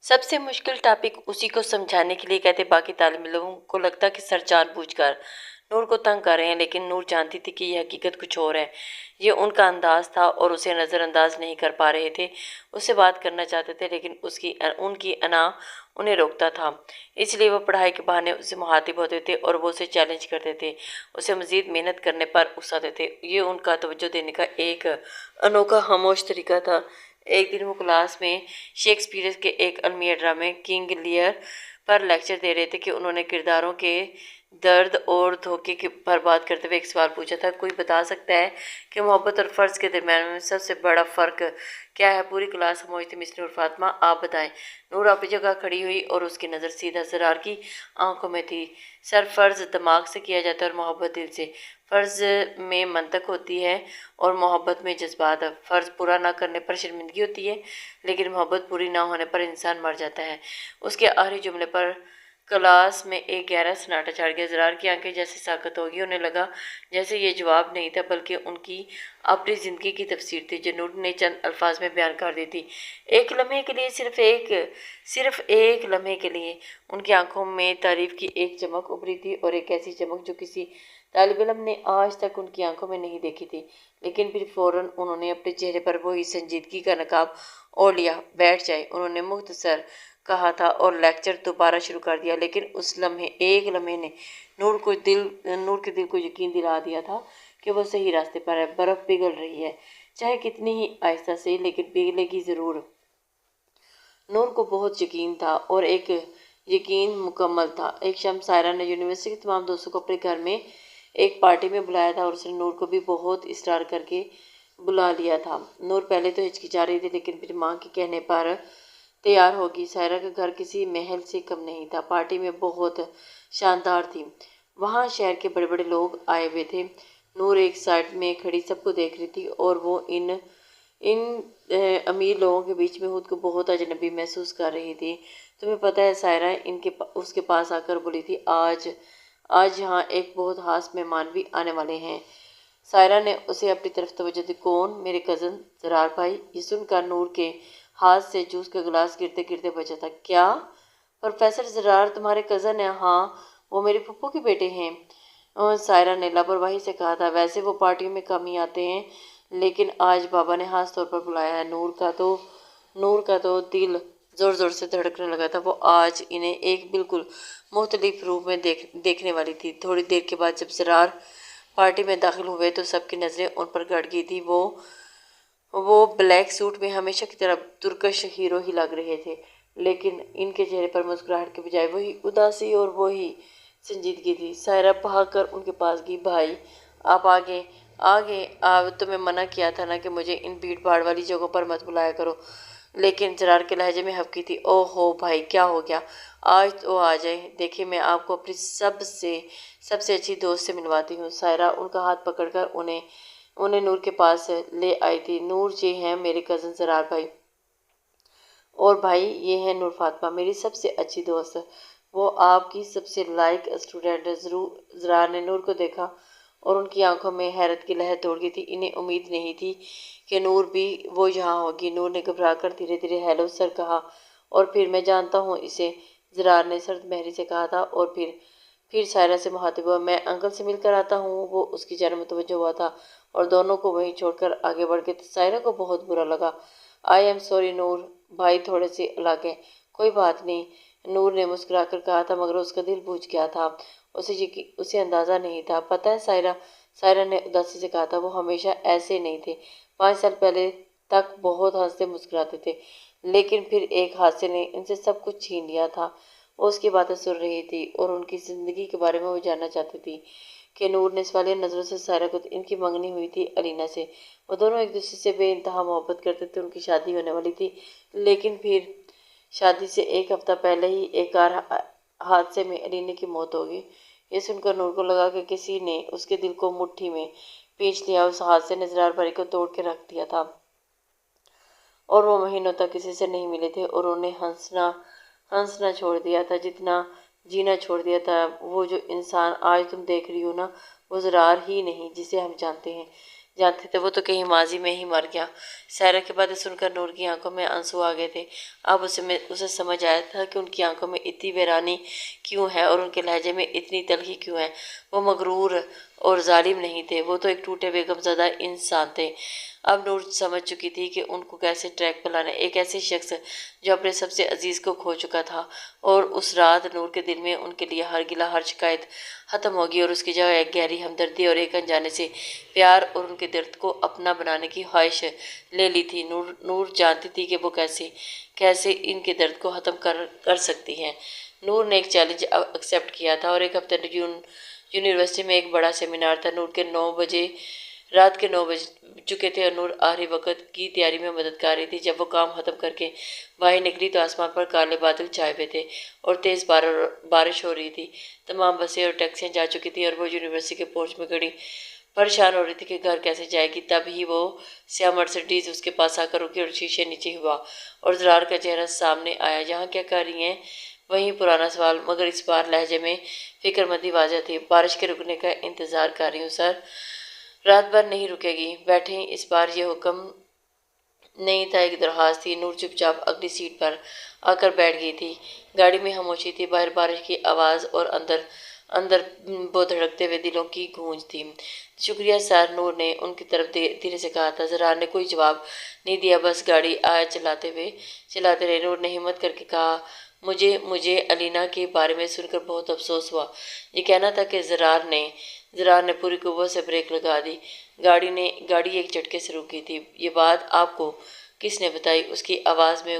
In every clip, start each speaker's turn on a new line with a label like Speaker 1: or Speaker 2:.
Speaker 1: سب سے مشکل ٹاپک اسی کو سمجھانے کے لیے کہتے باقی طالب علموں کو لگتا کہ سر جان بوجھ کر نور کو تنگ کر رہے ہیں، لیکن نور جانتی تھی کہ یہ حقیقت کچھ اور ہے۔ یہ ان کا انداز تھا اور اسے نظر انداز نہیں کر پا رہے تھے۔ اس سے بات کرنا چاہتے تھے لیکن ان کی انا انہیں روکتا تھا، اس لیے وہ پڑھائی کے بہانے اسے مخاطب ہوتے تھے اور وہ اسے چیلنج کرتے تھے، اسے مزید محنت کرنے پر اکساتے تھے۔ یہ ان کا توجہ دینے کا ایک انوکھا خاموش طریقہ تھا۔ ایک دن وہ کلاس میں شیکسپیئر کے ایک المیہ ڈرامے کنگ لیئر پر لیکچر دے رہے تھے کہ انہوں نے کرداروں کے درد اور دھوکے پر بات کرتے ہوئے ایک سوال پوچھا تھا، کوئی بتا سکتا ہے کہ محبت اور فرض کے درمیان میں سب سے بڑا فرق کیا ہے؟ پوری کلاس خاموش تھی۔ مس نور فاطمہ آپ بتائیں۔ نور اپنی جگہ کھڑی ہوئی اور اس کی نظر سیدھا زرار کی آنکھوں میں تھی۔ سر، فرض دماغ سے کیا جاتا ہے اور محبت دل سے۔ فرض میں منطق ہوتی ہے اور محبت میں جذبات۔ فرض پورا نہ کرنے پر شرمندگی ہوتی ہے لیکن محبت پوری نہ ہونے پر انسان مر جاتا ہے۔ اس کے آخری جملے پر کلاس میں ایک گہرا سناٹا چھا گیا۔ زرار کی آنکھیں جیسے ساکت ہو گئی، انہیں لگا جیسے یہ جواب نہیں تھا بلکہ ان کی اپنی زندگی کی تفسیر تھی جو نور نے چند الفاظ میں بیان کر دی تھی۔ ایک لمحے کے لیے، صرف ایک لمحے کے لیے ان کی آنکھوں میں تعریف کی ایک چمک ابھری تھی، اور ایک ایسی چمک جو کسی طالب علم نے آج تک ان کی آنکھوں میں نہیں دیکھی تھی۔ لیکن پھر فوراً انہوں نے اپنے چہرے پر وہی سنجیدگی کا نقاب اوڑھ لیا۔ بیٹھ جائیں، انہوں نے مختصر کہا تھا اور لیکچر دوبارہ شروع کر دیا۔ لیکن اس ایک لمحے نے نور کے دل کو یقین دلا دیا تھا کہ وہ صحیح راستے پر ہے۔ برف پگھل رہی ہے، چاہے کتنی ہی آہستہ سے، لیکن پگھلے گی ضرور۔ نور کو بہت یقین تھا، اور ایک یقین مکمل تھا۔ ایک شام سائرہ نے یونیورسٹی کے تمام دوستوں کو اپنے گھر میں ایک پارٹی میں بلایا تھا، اور اس نے نور کو بھی بہت اصرار کر کے بلا لیا تھا۔ نور پہلے تو ہچکچا رہی تھی لیکن پھر ماں کے کہنے پر تیار ہو گئی۔ سائرہ کا گھر کسی محل سے کم نہیں تھا، پارٹی میں بہت شاندار تھی، وہاں شہر کے بڑے بڑے لوگ آئے ہوئے تھے۔ نور ایک سائڈ میں کھڑی سب کو دیکھ رہی تھی اور وہ ان امیر لوگوں کے بیچ میں خود کو بہت اجنبی محسوس کر رہی تھی۔ تمہیں پتہ ہے سائرہ اس کے پاس آ کر بولی تھی، آج یہاں ایک بہت خاص مہمان بھی آنے والے ہیں۔ سائرہ نے اسے اپنی طرف توجہ دی۔ کون؟ میرے کزن زرار بھائی۔ یہ سن کر نور کے ہاتھ سے جوس کا گلاس گرتے گرتے بچا تھا۔ کیا پروفیسر زرار تمہارے کزن ہیں؟ ہاں، وہ میرے پھپھو کے بیٹے ہیں، سائرہ نے لاپرواہی سے کہا تھا۔ ویسے وہ پارٹیوں میں کم ہی آتے ہیں لیکن آج بابا نے خاص طور پر بلایا ہے۔ نور کا تو دل زور زور سے دھڑکنے لگا تھا۔ وہ آج انہیں ایک بالکل مختلف روپ میں دیکھنے والی تھی۔ تھوڑی دیر کے بعد جب زرار پارٹی میں داخل ہوئے تو سب کی نظریں ان پر گڑ گئی تھیں۔ وہ بلیک سوٹ میں ہمیشہ کی طرح ترکش ہیرو ہی لگ رہے تھے، لیکن ان کے چہرے پر مسکراہٹ کے بجائے وہی اداسی اور وہی سنجیدگی تھی۔ سائرہ بھاگ کر ان کے پاس گئی۔ بھائی آپ آگے تمہیں منع کیا تھا نا کہ مجھے ان بھیڑ بھاڑ والی جگہوں پر مت بلایا کرو۔ لیکن زرار کے لہجے میں ہبکی تھی۔ اوہ ہو بھائی، کیا ہو گیا؟ آج تو آ جائیں، دیکھیں میں آپ کو اپنی سب سے اچھی دوست سے ملواتی ہوں۔ سائرہ ان کا ہاتھ پکڑ کر انہیں نور کے پاس لے آئی تھی۔ نور، یہ ہیں میرے کزن زرار بھائی، اور بھائی یہ ہیں نور فاطمہ، میری سب سے اچھی دوست، وہ آپ کی سب سے لائق اسٹوڈنٹ۔ زرار نے نور کو دیکھا اور ان کی آنکھوں میں حیرت کی لہر دوڑ گئی تھی۔ انہیں امید نہیں تھی کہ نور بھی وہ یہاں ہوگی۔ نور نے گھبرا کر دھیرے دھیرے ہیلو سر کہا، اور پھر میں جانتا ہوں اسے، زرار نے سرد مہری سے کہا تھا، اور پھر سائرہ سے مخاطب ہوا، میں انکل سے مل کر آتا ہوں۔ وہ اس کی جانب متوجہ ہوا تھا اور دونوں کو وہیں چھوڑ کر آگے بڑھ گئے۔ سائرہ کو بہت برا لگا۔ آئی ایم سوری نور بھائی، تھوڑے سے الگ ہیں۔ کوئی بات نہیں، نور نے مسکرا کر کہا تھا، مگر اس کا دل بوجھ گیا تھا۔ اسے اندازہ نہیں تھا۔ پتہ ہے سائرہ نے اداسی سے کہا تھا، وہ ہمیشہ ایسے نہیں تھے۔ 5 سال پہلے تک بہت ہنستے مسکراتے تھے، لیکن پھر ایک حادثے نے ان سے سب کچھ چھین لیا تھا۔ وہ اس کی باتیں سن رہی تھی اور ان کی زندگی کے بارے میں وہ جاننا چاہتی تھی کہ نور نے سوالیہ نظروں سے سائرہ کو ان کی منگنی ہوئی تھی علینا سے۔ وہ دونوں ایک دوسرے سے بے انتہا محبت کرتے تھے۔ ان کی شادی ہونے والی تھی، لیکن پھر شادی سے ایک ہفتہ پہلے ہی ایک کار حادثے میں علینا کی موت ہو گئی۔ یہ سن کر نور کو لگا کہ کسی نے اس کے دل کو مٹھی میں پیچ لیا۔ اس حادثے نے زرار بھائی کو توڑ کے رکھ دیا تھا اور وہ مہینوں تک کسی سے نہیں ملے تھے، اور انہوں نے ہنسنا چھوڑ دیا تھا، جتنا جینا چھوڑ دیا تھا۔ وہ جو انسان آج تم دیکھ رہی ہو نا، وہ زرار ہی نہیں جسے ہم جانتے ہیں۔ جانتے تھے، وہ تو کہیں ماضی میں ہی مر گیا۔ سائرہ کی باتیں سن کر نور کی آنکھوں میں آنسو آ گئے تھے۔ اب اسے سمجھ آیا تھا کہ ان کی آنکھوں میں اتنی ویرانی کیوں ہے اور ان کے لہجے میں اتنی تلخی کیوں ہے۔ وہ مغرور اور ظالم نہیں تھے، وہ تو ایک ٹوٹے ہوئے غمزدہ انسان تھے۔ اب نور سمجھ چکی تھی کہ ان کو کیسے ٹریک پر لانا ہے۔ ایک ایسے شخص جو اپنے سب سے عزیز کو کھو چکا تھا، اور اس رات نور کے دل میں ان کے لیے ہر گلہ، ہر شکایت ختم ہوگی اور اس کی جگہ ایک گہری ہمدردی اور ایک انجانے سے پیار اور ان کے درد کو اپنا بنانے کی خواہش لے لی تھی۔ نور جانتی تھی کہ وہ کیسے ان کے درد کو ختم کر سکتی ہے۔ نور نے ایک چیلنج ایکسپٹ کیا تھا، اور ایک ہفتے یونیورسٹی میں ایک بڑا سیمینار تھا۔ رات کے 9 بج چکے تھے اور نور آخری وقت کی تیاری میں مدد کر رہی تھی۔ جب وہ کام ختم کر کے باہر نکلی تو آسمان پر کالے بادل چھائے ہوئے تھے اور تیز بارش ہو رہی تھی۔ تمام بسیں اور ٹیکسیاں جا چکی تھیں اور وہ یونیورسٹی کے پورچ میں کھڑی پریشان ہو رہی تھی کہ گھر کیسے جائے گی۔ تب ہی وہ سیاہ مرسڈیز اس کے پاس آ کر رکی اور شیشے نیچے ہوا اور زرار کا چہرہ سامنے آیا۔ یہاں کیا کر رہی ہیں؟ وہی پرانا سوال، مگر اس بار لہجے میں فکر مندی واضح تھی۔ بارش کے رکنے کا انتظار کر رہی ہوں سر، رات بھر نہیں رکے گی۔ بیٹھیں، اس بار یہ حکم نہیں تھا، ایک درخواست تھی۔ نور چپ چاپ اگلی سیٹ پر آ کر بیٹھ گئی تھی۔ گاڑی میں خاموشی تھی، باہر بارش کی آواز اور اندر وہ دھڑکتے ہوئے دلوں کی گونج تھی۔ شکریہ سر، نور نے ان کی طرف دھیرے سے کہا تھا۔ زرار نے کوئی جواب نہیں دیا، بس گاڑی چلاتے رہے۔ نور نے ہمت کر کے کہا، مجھے الینا کے بارے میں سن کر بہت افسوس ہوا۔ یہ کہنا تھا کہ زرار نے پوری قوت سے بریک لگا دی۔ گاڑی ایک جھٹکے سے رک گئی تھی۔ یہ بات آپ کو کس نے بتائی؟ اس کی آواز میں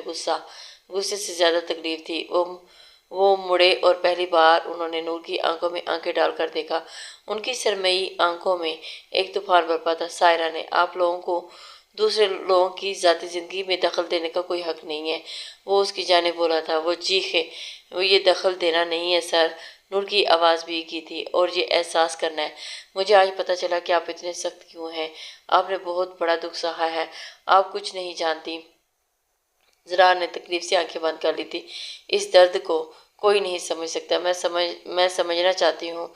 Speaker 1: غصے سے زیادہ تکلیف تھی۔ وہ مڑے اور پہلی بار انہوں نے نور کی آنکھوں میں آنکھیں ڈال کر دیکھا۔ ان کی سرمئی آنکھوں میں ایک طوفان برپا تھا۔ سائرہ نے، آپ لوگوں کو دوسرے لوگوں کی ذاتی زندگی میں دخل دینے کا کوئی حق نہیں ہے، وہ اس کی جانب بولا تھا۔ وہ چیخے، یہ دخل دینا نہیں ہے سر، نور کی آواز بھیگ گئی تھی، اور یہ احساس کرنا ہے۔ مجھے آج پتہ چلا کہ آپ اتنے سخت کیوں ہیں۔ آپ نے بہت بڑا دکھ سہا ہے، آپ کچھ نہیں جانتی۔ زرار نے تکلیف سے آنکھیں بند کر لی تھی۔ اس درد کو کوئی نہیں سمجھ سکتا، میں سمجھنا چاہتی ہوں،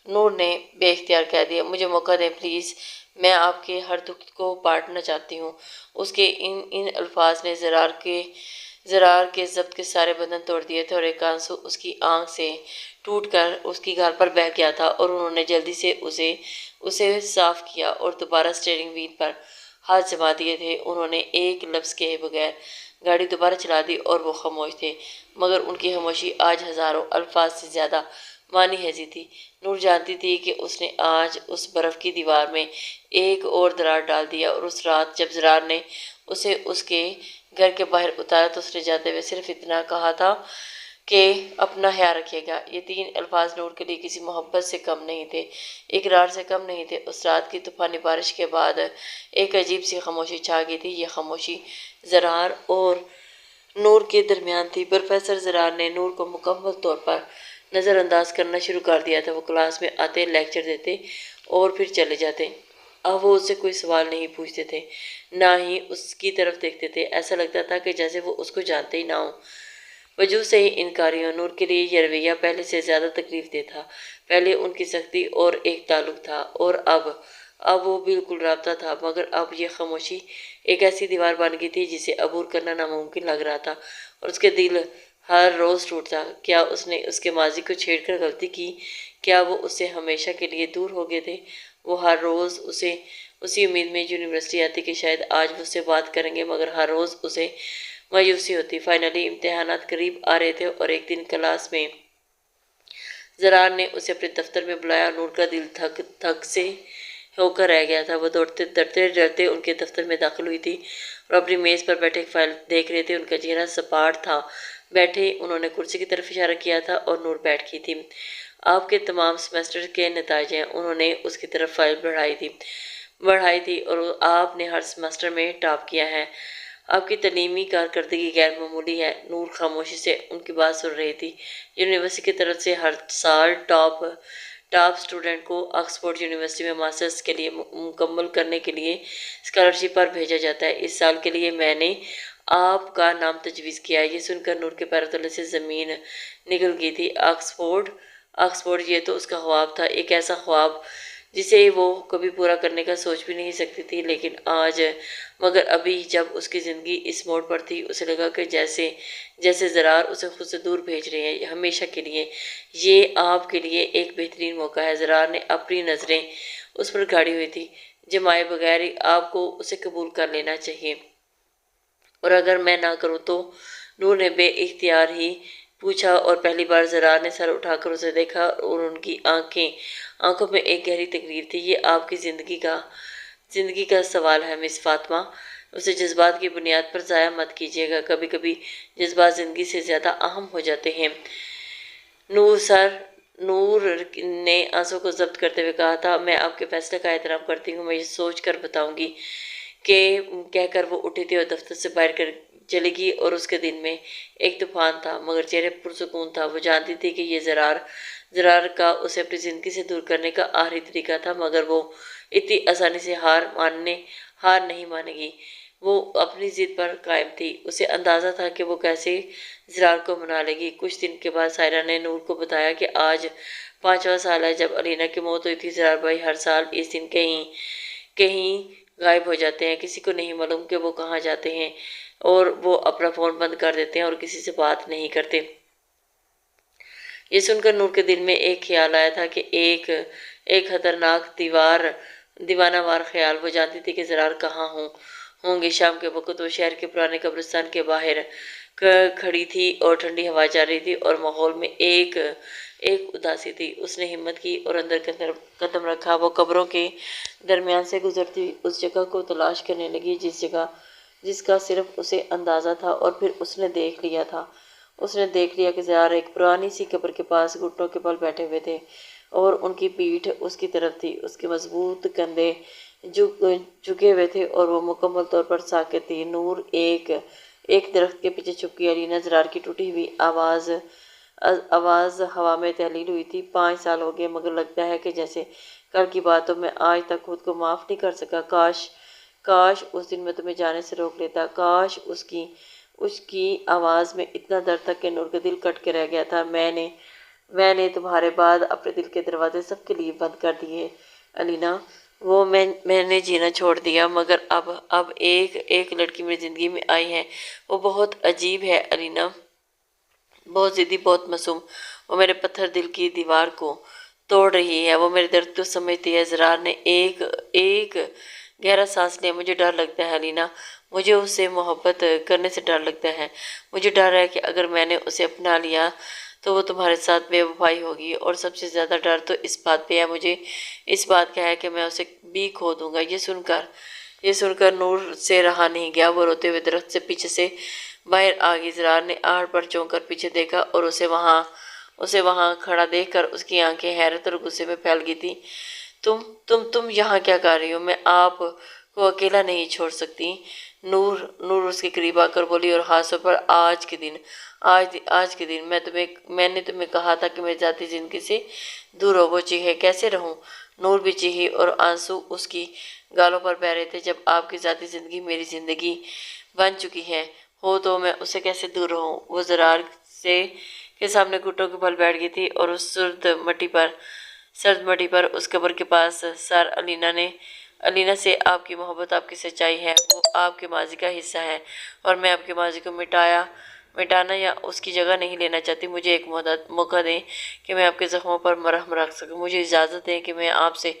Speaker 1: نور نے بے اختیار کہہ دیا۔ مجھے موقع دیں پلیز، میں آپ کے ہر دکھ کو بانٹنا چاہتی ہوں۔ اس کے ان الفاظ نے زرار کے ضبط کے سارے بندھن توڑ دیے تھے، اور ایک آنسو اس کی آنکھ سے ٹوٹ کر اس کی گال پر بہہ گیا تھا، اور انہوں نے جلدی سے اسے صاف کیا اور دوبارہ اسٹیئرنگ وہیل پر ہاتھ جما دیے تھے۔ انہوں نے ایک لفظ کہے بغیر گاڑی دوبارہ چلا دی، اور وہ خاموش تھے، مگر ان کی خاموشی آج ہزاروں الفاظ سے زیادہ معنی خیز تھی۔ نور جانتی تھی کہ اس نے آج اس برف کی دیوار میں ایک اور درار ڈال دیا، اور اس رات جب زرار نے اسے اس کے گھر کے باہر اتارا تو اس نے جاتے ہوئے صرف اتنا کہا تھا کہ اپنا خیال رکھیے گا۔ یہ 3 الفاظ نور کے لیے کسی محبت سے کم نہیں تھے، اقرار سے کم نہیں تھے۔ اس رات کی طوفانی بارش کے بعد ایک عجیب سی خاموشی چھا گئی تھی۔ یہ خاموشی زرار اور نور کے درمیان تھی۔ پروفیسر زرار نے نور کو مکمل طور پر نظر انداز کرنا شروع کر دیا تھا۔ وہ کلاس میں آتے، لیکچر دیتے اور پھر چلے جاتے۔ اب وہ اس سے کوئی سوال نہیں پوچھتے تھے، نہ ہی اس کی طرف دیکھتے تھے۔ ایسا لگتا تھا کہ جیسے وہ اس کو جانتے ہی نہ ہوں۔ وجود سے ہی انکاری ہوں۔ نور کے لیے یہ رویہ پہلے سے زیادہ تکلیف دہ تھا۔ پہلے ان کی سختی اور ایک تعلق تھا، اور اب وہ بالکل رابطہ تھا، مگر اب یہ خاموشی ایک ایسی دیوار بن گئی تھی جسے عبور کرنا ناممکن لگ رہا تھا، اور اس کے دل ہر روز ٹوٹتا۔ کیا اس نے اس کے ماضی کو چھیڑ کر غلطی کی؟ کیا وہ اس سے ہمیشہ کے لیے دور ہو گئے تھے؟ وہ ہر روز اسی امید میں یونیورسٹی آتی کہ شاید آج وہ اس سے بات کریں گے، مگر ہر روز اسے مایوسی ہوتی۔ فائنلی امتحانات قریب آ رہے تھے، اور ایک دن کلاس میں زرار نے اسے اپنے دفتر میں بلایا۔ نور کا دل تھک سے ہو کر رہ گیا تھا۔ وہ ڈرتے ان کے دفتر میں داخل ہوئی تھی اور اپنی میز پر بیٹھے ایک فائل دیکھ رہے تھے۔ ان کا چہرہ سپاٹ تھا۔ بیٹھے، انہوں نے کرسی کی طرف اشارہ کیا تھا، اور نور بیٹھ گئی تھی۔ آپ کے تمام سیمسٹر کے نتائج ہیں، انہوں نے اس کی طرف فائل بڑھائی تھی، اور آپ نے ہر سیمسٹر میں ٹاپ کیا ہے۔ آپ کی تعلیمی کارکردگی غیر معمولی ہے۔ نور خاموشی سے ان کی بات سن رہی تھی۔ یونیورسٹی کی طرف سے ہر سال ٹاپ اسٹوڈنٹ کو آکسفورڈ یونیورسٹی میں ماسٹرز کے لیے مکمل کرنے کے لیے اسکالرشپ پر بھیجا جاتا ہے۔ اس سال کے لیے میں نے آپ کا نام تجویز کیا ہے۔ یہ سن کر نور کے پیروں تلے سے زمین نکل گئی تھی۔ آکسفورڈ، یہ تو اس کا خواب تھا، ایک ایسا خواب جسے وہ کبھی پورا کرنے کا سوچ بھی نہیں سکتی تھی، لیکن آج مگر ابھی جب اس کی زندگی اس موڑ پر تھی، اسے لگا کہ جیسے زرار اسے خود سے دور بھیج رہے ہیں ہمیشہ کے لیے۔ یہ آپ کے لیے ایک بہترین موقع ہے۔ زرار نے اپنی نظریں اس پر گاڑی ہوئی تھی۔ جمائے بغیر آپ کو اسے قبول کر لینا چاہیے، اور اگر میں نہ کروں تو؟ نور نے بے اختیار ہی پوچھا، اور پہلی بار زرار نے سر اٹھا کر اسے دیکھا اور ان کی آنکھوں میں ایک گہری تقریر تھی۔ یہ آپ کی زندگی کا سوال ہے مس فاطمہ، اسے جذبات کی بنیاد پر ضائع مت کیجیے گا۔ کبھی کبھی جذبات زندگی سے زیادہ اہم ہو جاتے ہیں۔ نور نے آنسوں کو ضبط کرتے ہوئے کہا تھا، میں آپ کے فیصلے کا احترام کرتی ہوں، میں یہ سوچ کر بتاؤں گی کہہ کر وہ اٹھی تھی اور دفتر سے باہر چلے گی، اور اس کے دل میں ایک طوفان تھا مگر چہرے پرسکون تھا۔ وہ جانتی تھی کہ یہ زرار کا اسے اپنی زندگی سے دور کرنے کا آخری طریقہ تھا، مگر وہ اتنی آسانی سے ہار نہیں مانے گی۔ وہ اپنی ضد پر قائم تھی۔ اسے اندازہ تھا کہ وہ کیسے زرار کو منا لے گی۔ کچھ دن کے بعد سائرہ نے نور کو بتایا کہ آج 5واں سال ہے جب علینا کی موت ہوئی تھی۔ زرار بھائی ہر سال اس دن کہیں غائب ہو جاتے ہیں، کسی کو نہیں معلوم کہ وہ کہاں جاتے ہیں، اور وہ اپنا فون بند کر دیتے ہیں اور کسی سے بات نہیں کرتے۔ یہ سن کر نور کے دل میں ایک خیال آیا تھا کہ ایک خطرناک دیوانہ وار خیال۔ وہ جانتی تھی کہ زرار کہاں ہوں گے۔ شام کے وقت وہ شہر کے پرانے قبرستان کے باہر کھڑی تھی اور ٹھنڈی ہوا چل رہی تھی اور ماحول میں ایک اداسی تھی۔ اس نے ہمت کی اور اندر قدم رکھا۔ وہ قبروں کے درمیان سے گزرتی ہوئی اس جگہ کو تلاش کرنے لگی جس کا صرف اسے اندازہ تھا، اور پھر اس نے دیکھ لیا کہ زرار ایک پرانی سی قبر کے پاس گھٹنوں کے بل بیٹھے ہوئے تھے اور ان کی پیٹھ اس کی طرف تھی۔ اس کے مضبوط کندھے جھکے ہوئے تھے اور وہ مکمل طور پر ساکت تھی۔ نور ایک درخت کے پیچھے چھپ گئی۔ علینا زرار کی ٹوٹی ہوئی آواز ہوا میں تحلیل ہوئی تھی۔ 5 سال ہو گئے، مگر لگتا ہے کہ جیسے کل کی بات ہو۔ میں آج تک خود کو معاف نہیں کر سکا۔ کاش اس دن میں تمہیں جانے سے روک لیتا۔ کاش اس کی آواز میں اتنا درد تھا کہ نور کا دل کٹ کے رہ گیا تھا۔ میں نے تمہارے بعد اپنے دل کے دروازے سب کے لیے بند کر دیے علینا۔ میں نے جینا چھوڑ دیا، مگر اب ایک لڑکی میری زندگی میں آئی ہے۔ وہ بہت عجیب ہے علینا، بہت ضدی، بہت معصوم۔ وہ میرے پتھر دل کی دیوار کو توڑ رہی ہے، وہ میرے درد کو سمجھتی ہے۔ زرار نے ایک گہرا سانس لیا۔ مجھے ڈر لگتا ہے علینا، مجھے اس سے محبت کرنے سے ڈر لگتا ہے۔ مجھے ڈر ہے کہ اگر میں نے اسے اپنا لیا تو وہ تمہارے ساتھ بے وفائی ہوگی، اور سب سے زیادہ ڈر تو اس بات پہ ہے، مجھے اس بات کا ہے کہ میں اسے بھی کھو دوں گا۔ یہ سن کر نور سے رہا نہیں گیا۔ وہ روتے ہوئے درخت سے پیچھے سے باہر آ گئی۔ زرار نے آڑ پر چونک کر پیچھے دیکھا اور اسے وہاں کھڑا دیکھ کر اس کی آنکھیں حیرت اور غصے میں پھیل گئی تھی۔ تم یہاں کیا کر رہی ہو؟ میں آپ کو اکیلا نہیں چھوڑ سکتی۔ نور اس کے قریب آ کر بولی، اور خاص طور پر آج کے دن میں نے تمہیں کہا تھا کہ میری ذاتی زندگی سے دور ہو۔ وہ چیخے، کیسے رہوں؟ نور بھی چیخی اور آنسو اس کی گالوں پر بہہ رہے تھے۔ جب آپ کی ذاتی زندگی میری زندگی بن چکی ہو تو میں اسے کیسے دور رہوں؟ وہ زرار کے سامنے گھٹنوں کے بل بیٹھ گئی تھی اور اس سرد مٹی پر اس قبر کے پاس سر علینا سے آپ کی محبت، آپ کی سچائی ہے، وہ آپ کے ماضی کا حصہ ہے، اور میں آپ کے ماضی کو مٹانا یا اس کی جگہ نہیں لینا چاہتی۔ مجھے ایک موقع دیں کہ میں آپ کے زخموں پر مرہم رکھ سکوں۔ مجھے اجازت دیں کہ میں آپ سے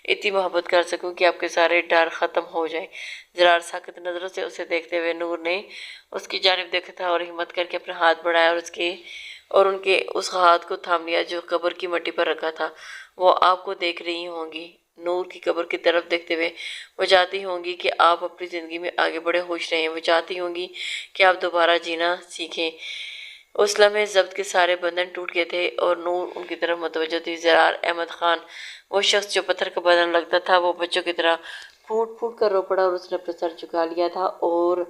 Speaker 1: اتنی محبت کر سکوں کہ آپ کے سارے ڈر ختم ہو جائیں۔ زرار ساکت نظروں سے اسے دیکھتے ہوئے، نور نے اس کی جانب دیکھا تھا اور ہمت کر کے اپنا ہاتھ بڑھایا اور ان کے اس ہاتھ کو تھام لیا جو قبر کی مٹی پر رکھا تھا۔ وہ آپ کو دیکھ رہی ہوں گی، نور کی قبر کی طرف دیکھتے ہوئے۔ وہ چاہتی ہوں گی کہ آپ اپنی زندگی میں آگے بڑے خوش رہیں۔ وہ چاہتی ہوں گی کہ آپ دوبارہ جینا سیکھیں۔ اس لمحے ضبط کے سارے بندھن ٹوٹ گئے تھے اور نور ان کی طرف متوجہ تھی۔ زرار احمد خان، وہ شخص جو پتھر کا بدن لگتا تھا، وہ بچوں کی طرح پھوٹ پھوٹ کر رو پڑا، اور اس نے اپنا سر جھکا لیا تھا اور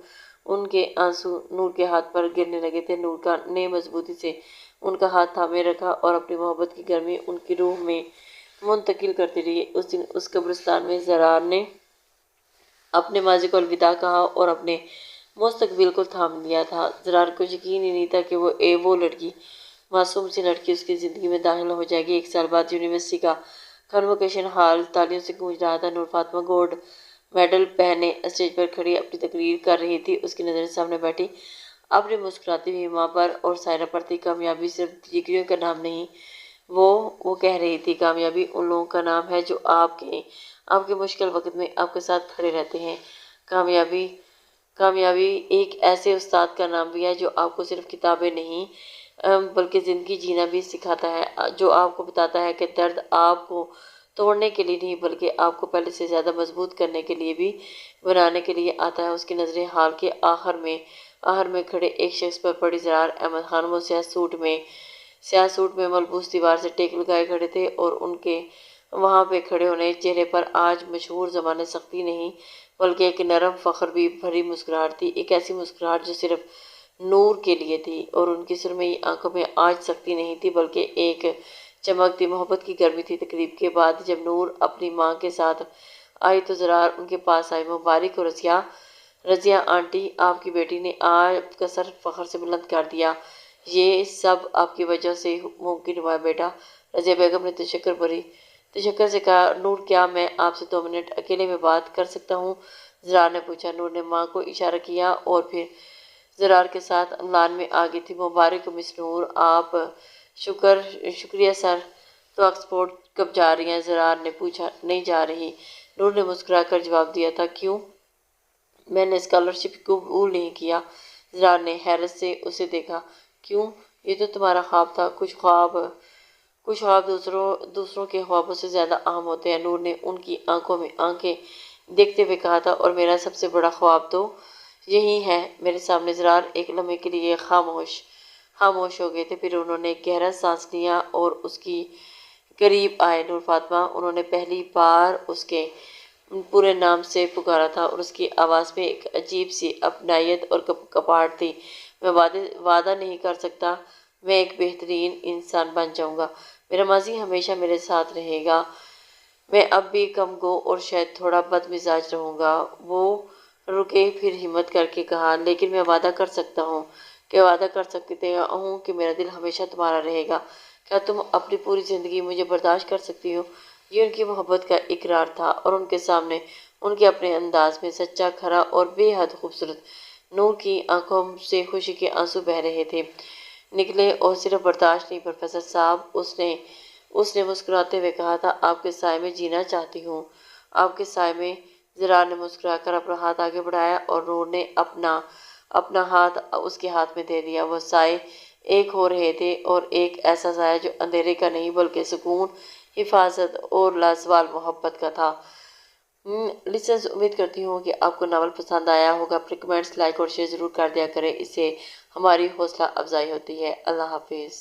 Speaker 1: ان کے آنسو نور کے ہاتھ پر گرنے لگے تھے۔ نور نے مضبوطی سے ان کا ہاتھ تھامے رکھا اور اپنی محبت کی گرمی ان کی روح میں منتقل کرتی رہی۔ اس دن اس قبرستان میں زرار نے اپنے ماضی کو الوداع کہا اور اپنے مستقبل کو تھام لیا تھا۔ زرار کو یقین ہی نہیں تھا کہ وہ لڑکی، معصوم سی لڑکی، اس کی زندگی میں داخل ہو جائے گی۔ 1 سال بعد یونیورسٹی کا کنوکیشن ہال تالیوں سے گونج رہا تھا۔ نور فاطمہ گولڈ میڈل پہنے اسٹیج پر کھڑی اپنی تقریر کر رہی تھی۔ اس کی نظریں سامنے بیٹھی اپنی مسکراتی ہوئی ماں پر اور سائرہ پر تھی۔ کامیابی صرف ڈگریوں کا نام نہیں، وہ کہہ رہی تھی، کامیابی ان لوگوں کا نام ہے جو آپ کے مشکل وقت میں آپ کے ساتھ کھڑے رہتے ہیں۔ کامیابی ایک ایسے استاد کا نام بھی ہے جو آپ کو صرف کتابیں نہیں بلکہ زندگی جینا بھی سکھاتا ہے، جو آپ کو بتاتا ہے کہ درد آپ کو توڑنے کے لیے نہیں بلکہ آپ کو پہلے سے زیادہ مضبوط کرنے کے لیے بھی بنانے کے لیے آتا ہے۔ اس کی نظریں ہال کے آخر میں کھڑے ایک شخص پر پڑی۔ زرار احمد خان وہ سیاہ سوٹ میں ملبوس دیوار سے ٹیک لگائے کھڑے تھے اور ان کے وہاں پہ کھڑے ہونے چہرے پر آج مشہور زبان سختی نہیں بلکہ ایک نرم فخر بھی بھری مسکراہٹ تھی، ایک ایسی مسکراہٹ جو صرف نور کے لیے تھی، اور ان کی سرمئی آنکھوں میں آج سختی نہیں تھی بلکہ ایک چمکتی محبت کی گرمی تھی۔ تقریب کے بعد جب نور اپنی ماں کے ساتھ آئی تو زرار ان کے پاس آئی۔ مبارک ہو رضیہ آنٹی، آپ کی بیٹی نے آپ کا سر فخر سے بلند کر دیا، یہ سب آپ کی وجہ سے ممکن ہوا ہے بیٹا۔ رضیہ بیگم نے تشکر سے کہا، نور کیا میں آپ سے 2 منٹ اکیلے میں بات کر سکتا ہوں؟ زرار نے پوچھا۔ نور نے ماں کو اشارہ کیا اور پھر زرار کے ساتھ املان میں آگئی تھی۔ مبارک ہو مس نور، آپ شکریہ سر، تو آکسفورڈ کب جا رہی ہیں؟ زرار نے پوچھا۔ نہیں جا رہی، نور نے مسکرا کر جواب دیا تھا۔ کیوں؟ میں نے اسکالرشپ قبول نہیں کیا۔ زرار نے حیرت سے اسے دیکھا۔ کیوں؟ یہ تو تمہارا خواب تھا۔ کچھ خواب دوسروں کے خوابوں سے زیادہ اہم ہوتے ہیں، نور نے ان کی آنکھوں میں آنکھیں دیکھتے ہوئے کہا تھا، اور میرا سب سے بڑا خواب تو یہی ہے میرے سامنے۔ زرار ایک لمحے کے لیے خاموش ہو گئے تھے، پھر انہوں نے گہرا سانس لیا اور اس کی قریب آئے۔ نور فاطمہ، انہوں نے پہلی بار اس کے پورے نام سے پکارا تھا اور اس کی آواز میں ایک عجیب سی اپنائیت اور کپاہٹ تھی۔ میں وعدہ نہیں کر سکتا میں ایک بہترین انسان بن جاؤں گا، میرا ماضی ہمیشہ میرے ساتھ رہے گا، میں اب بھی کم گو اور شاید تھوڑا بد مزاج رہوں گا۔ وہ رکے، پھر ہمت کر کے کہا، لیکن میں وعدہ کر سکتا ہوں کہ میرا دل ہمیشہ تمہارا رہے گا۔ کیا تم اپنی پوری زندگی مجھے برداشت کر سکتی ہو؟ یہ ان کی محبت کا اقرار تھا اور ان کے سامنے ان کے اپنے انداز میں سچا، کھرا اور بے حد خوبصورت۔ نور کی آنکھوں سے خوشی کے آنسو بہہ رہے تھے نکلے، اور صرف برداشت نہیں پروفیسر صاحب، اس نے مسکراتے ہوئے کہا تھا، آپ کے سائے میں جینا چاہتی ہوں۔ آپ کے سائے میں؟ زرار نے مسکرا کر اپنا ہاتھ آگے بڑھایا اور نور نے اپنا ہاتھ اس کے ہاتھ میں دے دیا۔ وہ سائے ایک ہو رہے تھے، اور ایک ایسا سایہ جو اندھیرے کا نہیں بلکہ سکون، حفاظت اور لازوال محبت کا تھا۔ لسنرز، امید کرتی ہوں کہ آپ کو ناول پسند آیا ہوگا۔ اپنے کمنٹس لائک اور شیئر ضرور کر دیا کریں، اس سے ہماری حوصلہ افزائی ہوتی ہے۔ اللہ حافظ۔